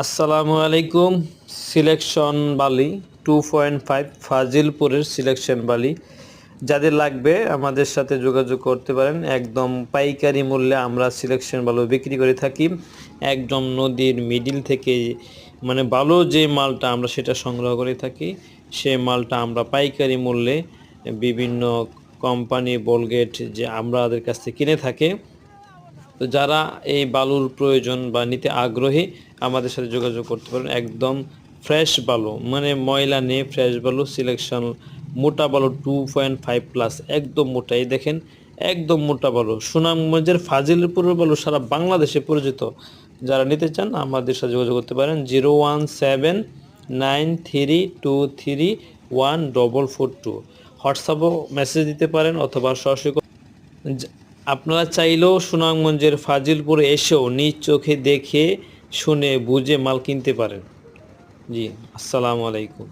আসসালামু আলাইকুম। সিলেকশন বালি 2.5 ফাজিলপুরের সিলেকশন বালি যাদের লাগবে আমাদের সাথে যোগাযোগ করতে পারেন। একদম পাইকারি মূল্যে আমরা সিলেকশন বালু বিক্রি করে থাকি। একদম নদীর মিডিল থেকে মানে বালু যে মালটা আমরা সেটা সংগ্রহ করে থাকি, সেই মালটা আমরা পাইকারি মূল্যে বিভিন্ন কোম্পানি বোলগেট যে আমাদের কাছ থেকে কিনে থাকে। তো যারা এই বালুর প্রয়োজন বা নিতে আগ্রহী আমাদের সাথে যোগাযোগ করতে পারেন। একদম ফ্রেশ বালু, মানে ময়লা নেই, ফ্রেশ বালু সিলেকশন। মোটা বালু 2.5 প্লাস, একদম মোটা। এই দেখেন, একদম মোটা বালু। সুনামগঞ্জের ফাজিলপুরের বালু সারা বাংলাদেশে পরিচিত। যারা নিতে চান আমাদের সাথে যোগাযোগ করতে পারেন 01793231442। হোয়াটসঅ্যাপও মেসেজ দিতে পারেন অথবা সরাসরি। আপনারা চাইলেও সুনামগঞ্জের ফাজিলপুরে এসেও নিজ চোখে দেখে শুনে বুঝে মাল কিনতে পারেন। জি, আসসালামু আলাইকুম।